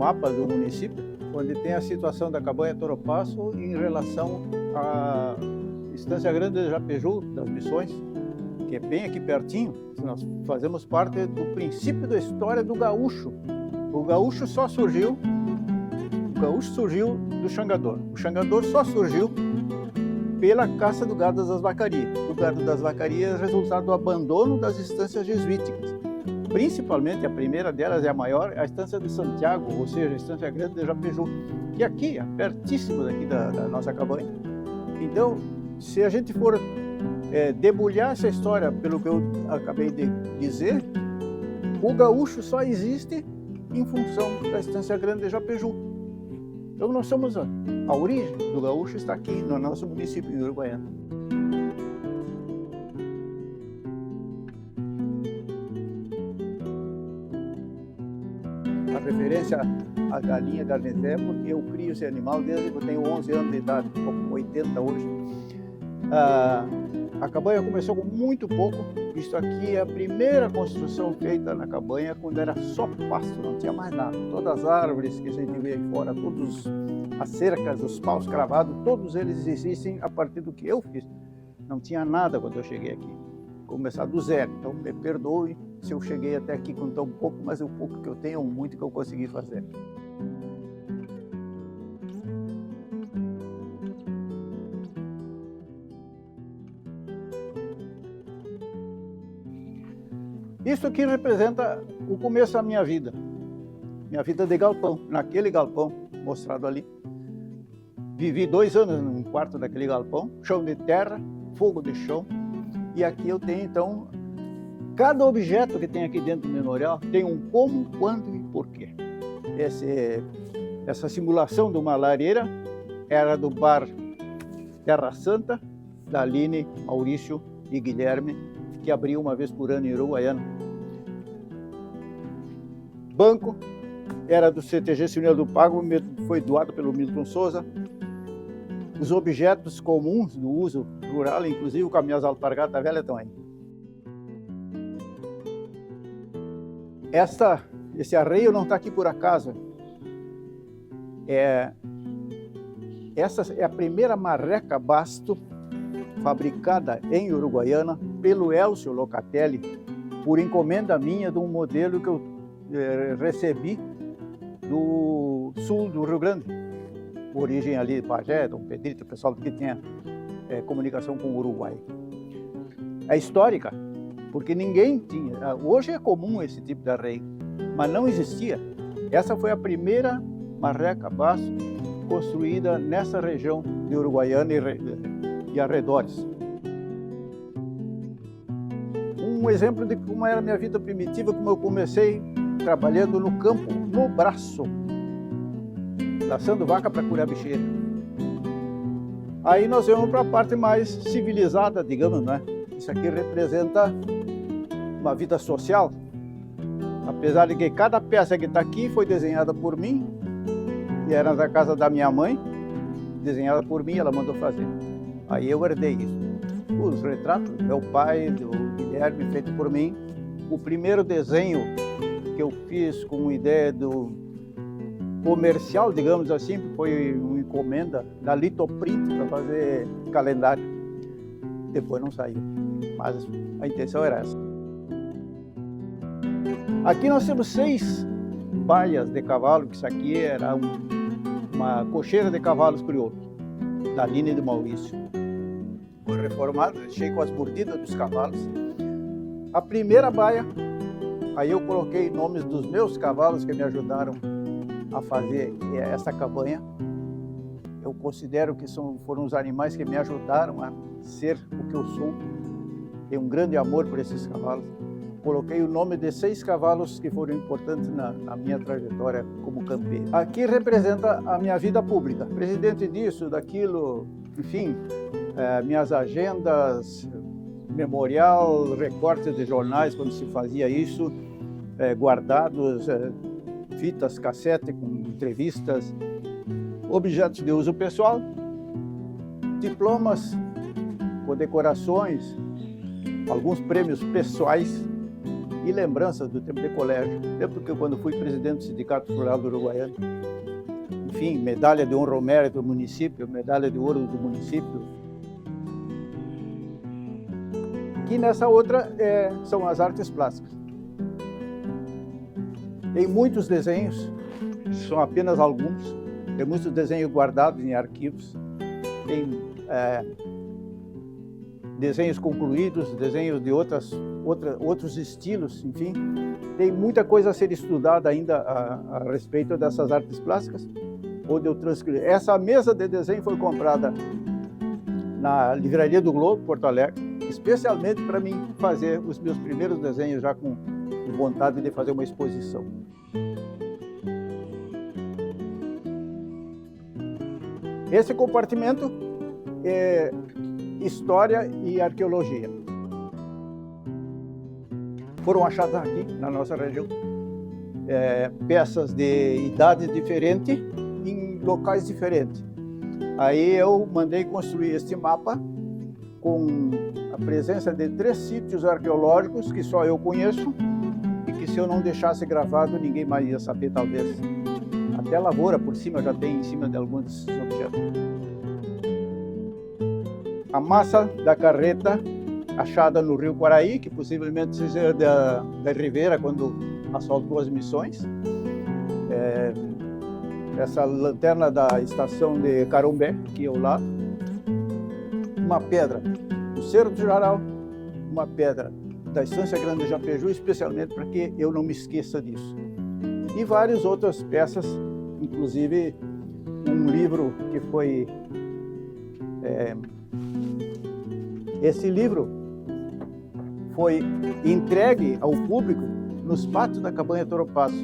mapa do município, onde tem a situação da Cabanha Toropaço em relação à Estância Grande de Japejú, das Missões, que é bem aqui pertinho. Nós fazemos parte do princípio da história do gaúcho. O gaúcho surgiu do xangador. O xangador só surgiu pela caça do gado das vacarias. O gado das vacarias é resultado do abandono das estâncias jesuíticas. Principalmente, a primeira delas é a maior, a estância de Santiago, ou seja, a Estância Grande de Japejú, que aqui, é pertíssimo daqui da nossa cabanha. Então, se a gente for debulhar essa história pelo que eu acabei de dizer, o gaúcho só existe em função da Estância Grande de Japejú. Então nós somos a origem do gaúcho está aqui no nosso município de Uruguaiana. A referência à galinha garneté, porque eu crio esse animal desde que eu tenho 11 anos de idade, estou com 80 hoje. A cabanha começou com muito pouco. Isso aqui é a primeira construção feita na cabanha quando era só pasto, não tinha mais nada. Todas as árvores que a gente vê aí fora, todas as cercas, os paus cravados, todos eles existem a partir do que eu fiz. Não tinha nada quando eu cheguei aqui. Começar do zero. Então me perdoe se eu cheguei até aqui com tão pouco, mas o pouco que eu tenho é muito que eu consegui fazer. Isso aqui representa o começo da minha vida de galpão, naquele galpão mostrado ali. Vivi 2 anos num quarto daquele galpão, chão de terra, fogo de chão, e aqui eu tenho então, cada objeto que tem aqui dentro do memorial tem um como, quando e porquê. Essa simulação de uma lareira era do bar Terra Santa, da Aline, Maurício e Guilherme, que abriu uma vez por ano em Uruguaiana. Banco era do CTG Sinel do Pago, foi doado pelo Milton Souza. Os objetos comuns do uso rural, inclusive com as minhas alpargatas velhas, estão aí. Esse arreio não está aqui por acaso. Essa é a primeira marreca basto fabricada em Uruguaiana pelo Elcio Locatelli, por encomenda minha de um modelo que eu recebi do sul do Rio Grande, origem ali de Pajé, Dom Pedrito, o pessoal que tinha comunicação com o Uruguai. É histórica, porque ninguém tinha. Hoje é comum esse tipo de arreio, mas não existia. Essa foi a primeira marreca basto construída nessa região de Uruguaiana e arredores. Um exemplo de como era a minha vida primitiva, como eu comecei trabalhando no campo, no braço, laçando vaca para curar bicheira. Aí nós vamos para a parte mais civilizada, digamos, né? Isso aqui representa uma vida social, apesar de que cada peça que está aqui foi desenhada por mim, e era da casa da minha mãe, desenhada por mim, ela mandou fazer. Aí eu herdei isso. Os retratos do meu pai, do Guilherme, feito por mim. O primeiro desenho que eu fiz com ideia do comercial, digamos assim, foi uma encomenda da Litoprint para fazer calendário. Depois não saiu, mas a intenção era essa. Aqui nós temos 6 baias de cavalo, que isso aqui era uma cocheira de cavalos crioulos, da linha de Maurício. Foi reformado, deixei com as mordidas dos cavalos. A primeira baia, aí eu coloquei nomes dos meus cavalos que me ajudaram a fazer essa cabanha. Eu considero que foram os animais que me ajudaram a ser o que eu sou. Tenho um grande amor por esses cavalos. Coloquei o nome de 6 cavalos que foram importantes na minha trajetória como campeiro. Aqui representa a minha vida pública. Presidente disso, daquilo, enfim, minhas agendas, memorial, recortes de jornais, quando se fazia isso, guardados, fitas, cassete com entrevistas, objetos de uso pessoal, diplomas, condecorações, alguns prêmios pessoais e lembranças do tempo de colégio. Lembro que quando fui presidente do Sindicato Rural do Uruguaiano, enfim, medalha de honra ao mérito do município, medalha de ouro do município. E nessa outra são as artes plásticas. Tem muitos desenhos, são apenas alguns, tem muitos desenhos guardados em arquivos, tem desenhos concluídos, desenhos de outros estilos, enfim. Tem muita coisa a ser estudada ainda a respeito dessas artes plásticas, onde eu transcrevi. Essa mesa de desenho foi comprada na Livraria do Globo, Porto Alegre, especialmente para mim fazer os meus primeiros desenhos, já com vontade de fazer uma exposição. Esse compartimento é História e Arqueologia. Foram achadas aqui, na nossa região, peças de idades diferentes em locais diferentes. Aí eu mandei construir este mapa com a presença de 3 sítios arqueológicos que só eu conheço e que, se eu não deixasse gravado, ninguém mais ia saber, talvez. Até a lavoura por cima já tem em cima de alguns desses objetos. A massa da carreta achada no rio Quaraí, que possivelmente seja da Rivera, quando assaltou as missões. Essa lanterna da estação de Carumbé, aqui ao lado. Uma pedra do Cerro do Jaral, uma pedra da Estância Grande de Japéju, especialmente para que eu não me esqueça disso. E várias outras peças, inclusive um livro que foi... Esse livro foi entregue ao público nos pátios da Cabanha Toropaço.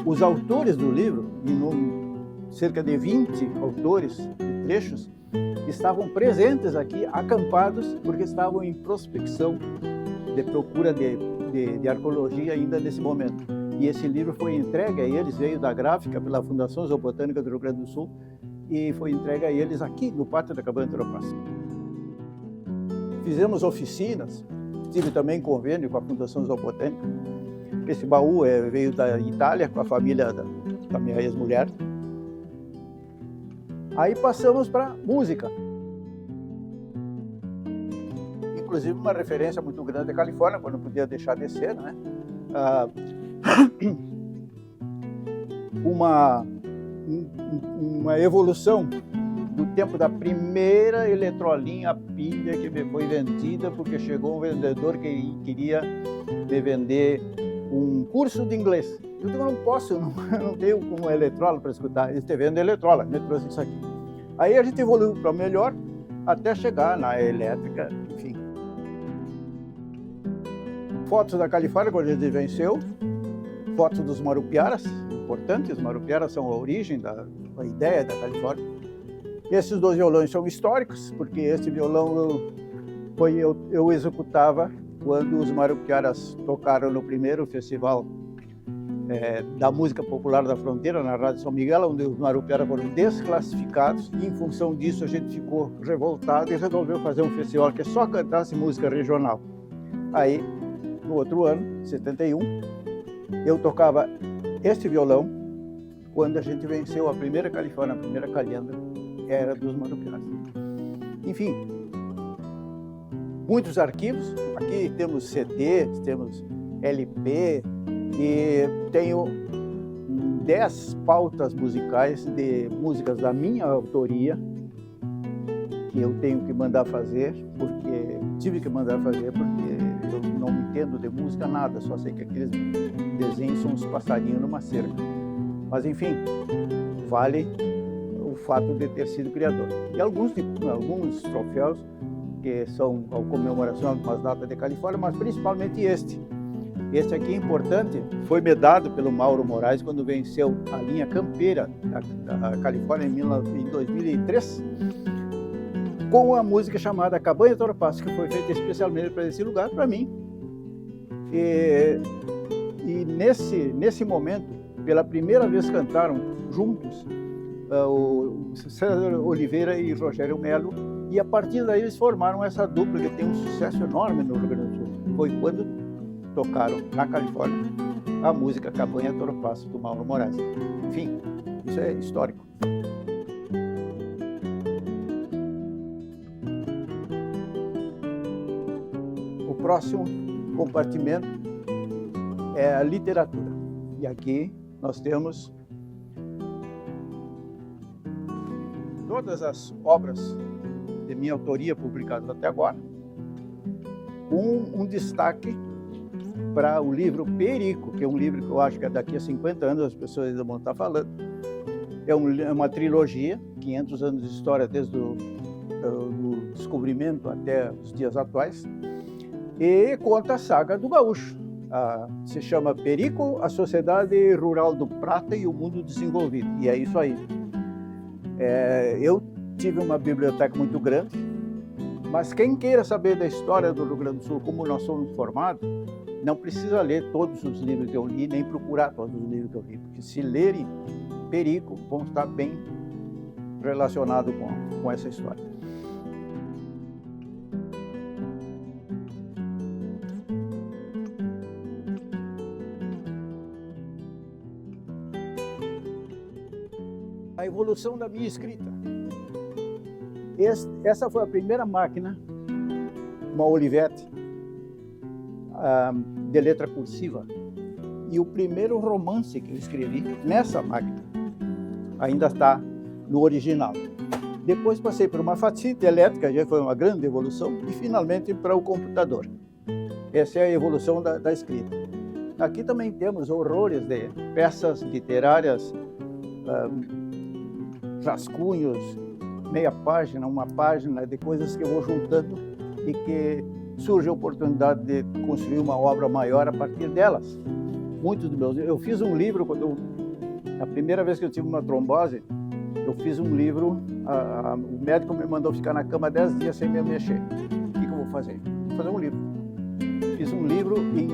Os autores do livro, cerca de 20 autores de trechos, estavam presentes aqui, acampados, porque estavam em prospecção de procura de arqueologia ainda nesse momento. E esse livro foi entregue a eles, veio da gráfica pela Fundação Zoobotânica do Rio Grande do Sul, e foi entregue a eles aqui no pátio da Cabanha Toropaço. Fizemos oficinas, tive também convênio com a Fundação Zoobotânica. Esse baú veio da Itália, com a família da minha ex-mulher. Aí passamos para música. Inclusive uma referência muito grande da Califórnia, quando não podia deixar de ser, né? Uma evolução do tempo da primeira eletrolinha a pilha que me foi vendida, porque chegou um vendedor que queria me vender um curso de inglês. Eu digo, não posso, eu não tenho como eletrola para escutar. Eles te vendem eletrola, me trouxe isso aqui. Aí a gente evoluiu para o melhor, até chegar na elétrica, enfim. Fotos da Califórnia, quando a gente venceu. Fotos dos Marupiaras, importante, os Marupiaras são a origem da ideia da Califórnia. Esses 2 violões são históricos, porque esse violão eu executava quando os Marupiaras tocaram no primeiro festival da música popular da fronteira, na Rádio São Miguel, onde os Marupiaras foram desclassificados, e em função disso a gente ficou revoltado e resolveu fazer um festival que só cantasse música regional. Aí, no outro ano, 71, eu tocava este violão quando a gente venceu a primeira Califórnia, a primeira calhanda, era dos Marupiaras. Enfim, muitos arquivos. Aqui temos CDs, temos LP, e tenho 10 pautas musicais de músicas da minha autoria, que eu tenho que mandar fazer, porque tive que mandar fazer, porque eu não entendo de música nada, só sei que aqueles desenhos são os passarinhos numa cerca. Mas enfim, vale o fato de ter sido criador. E alguns troféus que são a comemoração de algumas datas de Califórnia, mas principalmente este. Este aqui é importante, foi me dado pelo Mauro Moraes quando venceu a linha campeira da Califórnia em 2003, com a música chamada Cabanha Toropaço, que foi feita especialmente para esse lugar, para mim. E nesse momento, pela primeira vez cantaram juntos o César Oliveira e Rogério Melo, e a partir daí eles formaram essa dupla que tem um sucesso enorme no Rio Grande do Sul. Foi quando tocaram na Califórnia a música Cabanha Toro Passo, do Mauro Moraes. Enfim, isso é histórico. O próximo compartimento é a literatura. E aqui nós temos todas as obras de minha autoria publicadas até agora, um destaque para o livro Perico, que é um livro que eu acho que daqui a 50 anos as pessoas ainda vão estar falando. É uma trilogia, 500 anos de história desde o descobrimento até os dias atuais, e conta a saga do gaúcho. Se chama Perico, a Sociedade Rural do Prata e o Mundo Desenvolvido. E é isso aí. Eu tive uma biblioteca muito grande, mas quem queira saber da história do Rio Grande do Sul, como nós somos formados, não precisa ler todos os livros que eu li, nem procurar todos os livros que eu li, porque se lerem Perico, vão estar bem relacionados com essa história. A evolução da minha escrita. Essa foi a primeira máquina, uma Olivetti, de letra cursiva, e o primeiro romance que eu escrevi nessa máquina ainda está no original. Depois passei por uma facite elétrica, já foi uma grande evolução, e finalmente para o computador. Essa é a evolução da escrita. Aqui também temos horrores de peças literárias, rascunhos, meia página, uma página de coisas que eu vou juntando e que surge a oportunidade de construir uma obra maior a partir delas. Muitos dos meus... Eu fiz um livro, a primeira vez que eu tive uma trombose, eu fiz um livro, o médico me mandou ficar na cama 10 dias sem me mexer. O que eu vou fazer? Vou fazer um livro. Fiz um livro, em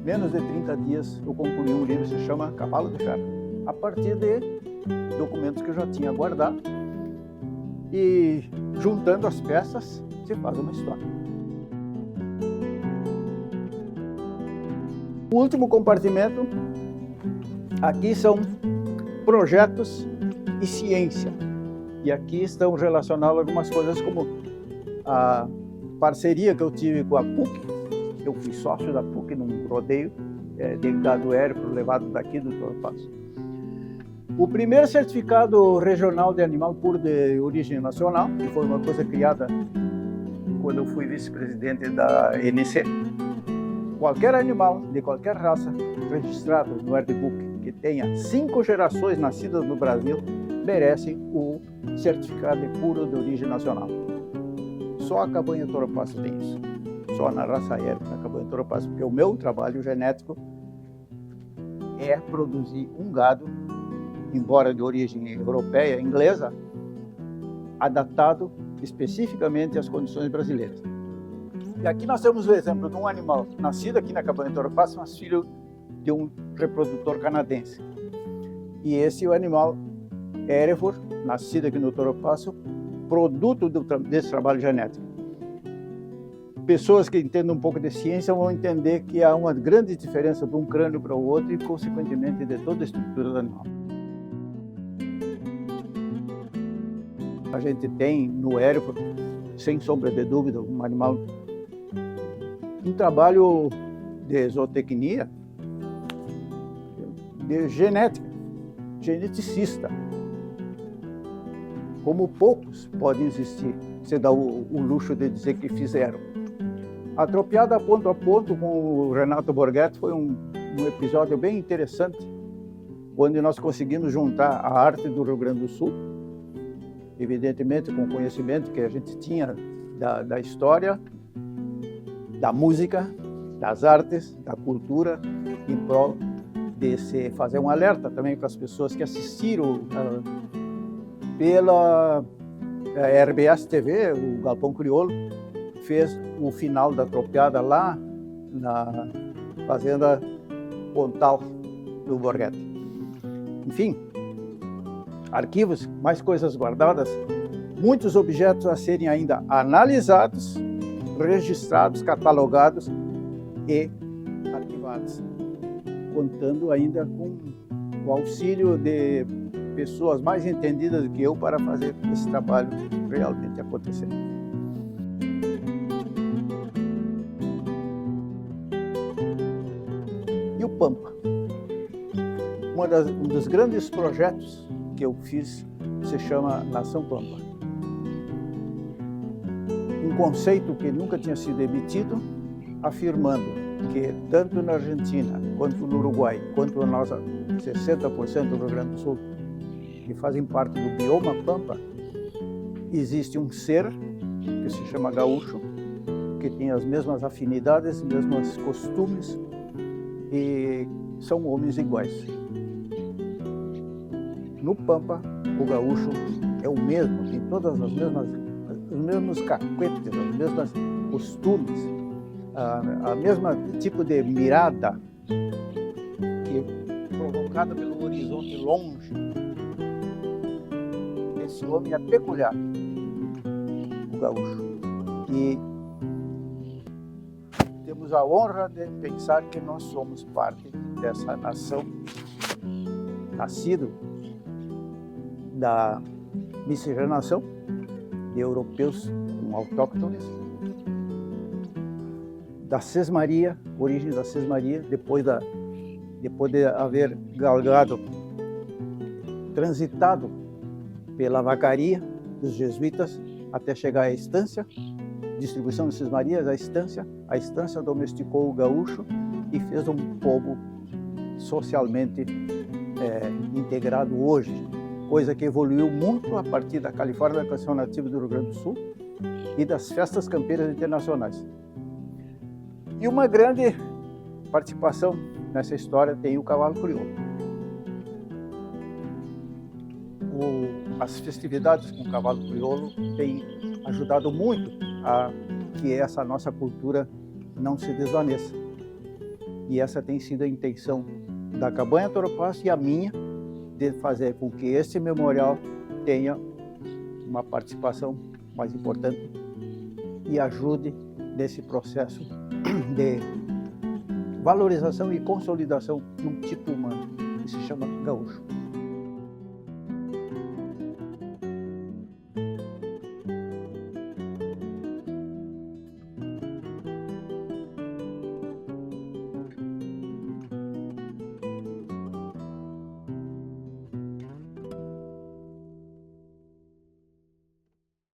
menos de 30 dias eu concluí um livro que se chama Cavalo de Ferro, a partir de documentos que eu já tinha guardado, e juntando as peças se faz uma história. O último compartimento aqui são projetos e ciência, e aqui estão relacionados algumas coisas como a parceria que eu tive com a PUC. Eu fui sócio da PUC num rodeio de gado aéreo levado daqui do Toro Passo. O primeiro certificado regional de animal puro de origem nacional, que foi uma coisa criada quando eu fui vice-presidente da NC. Qualquer animal de qualquer raça registrado no Artbook que tenha 5 gerações nascidas no Brasil merece o certificado de puro de origem nacional. Só a Cabanha Toro Passo tem isso. Só na raça aérea, na Cabanha Toro Passo, porque o meu trabalho genético é produzir um gado, embora de origem europeia, inglesa, adaptado especificamente às condições brasileiras. E aqui nós temos o exemplo de um animal nascido aqui na Cabanha Toro Passo, mas filho de um reprodutor canadense. E esse é o animal Hereford, nascido aqui no Toro Passo, produto desse trabalho genético. Pessoas que entendem um pouco de ciência vão entender que há uma grande diferença de um crânio para o outro e, consequentemente, de toda a estrutura do animal. A gente tem no Hereford, sem sombra de dúvida, um animal, um trabalho de zootecnia, de genética, geneticista, como poucos podem existir, se dá o luxo de dizer que fizeram. A Tropiada Ponto a Ponto com o Renato Borghetti foi um episódio bem interessante, onde nós conseguimos juntar a arte do Rio Grande do Sul, evidentemente com o conhecimento que a gente tinha da história, da música, das artes, da cultura, em prol de se fazer um alerta também para as pessoas que assistiram pela RBS TV, o Galpão Crioulo fez o final da Tropiada lá na Fazenda Pontal do Borghetti. Enfim, arquivos, mais coisas guardadas, muitos objetos a serem ainda analisados, registrados, catalogados e gravadas, contando ainda com o auxílio de pessoas mais entendidas do que eu para fazer esse trabalho realmente acontecer. E o Pampa? Um dos grandes projetos que eu fiz se chama Nação Pampa. Um conceito que nunca tinha sido emitido, afirmando que tanto na Argentina, quanto no Uruguai, quanto na nossa 60% do Rio Grande do Sul, que fazem parte do bioma Pampa, existe um ser que se chama gaúcho, que tem as mesmas afinidades, os mesmos costumes e são homens iguais. No Pampa, o gaúcho é o mesmo, tem todas os mesmos cacuetes, os mesmos costumes, a mesma tipo de mirada que provocada pelo horizonte longe. Esse homem é peculiar, o gaúcho. E temos a honra de pensar que nós somos parte dessa nação, nascido da miscigenação de europeus com autóctones, da sesmaria, origem da sesmaria, depois de haver galgado, transitado pela vacaria dos jesuítas até chegar à estância, distribuição de sesmarias, a estância domesticou o gaúcho e fez um povo socialmente integrado hoje, coisa que evoluiu muito a partir da Califórnia, da Canção Nativa do Rio Grande do Sul e das festas campeiras internacionais. E uma grande participação nessa história tem o cavalo crioulo. As festividades com o cavalo crioulo têm ajudado muito a que essa nossa cultura não se desvaneça. E essa tem sido a intenção da Cabanha Toropás e a minha, de fazer com que esse memorial tenha uma participação mais importante e ajude nesse processo de valorização e consolidação de um tipo humano que se chama gaúcho.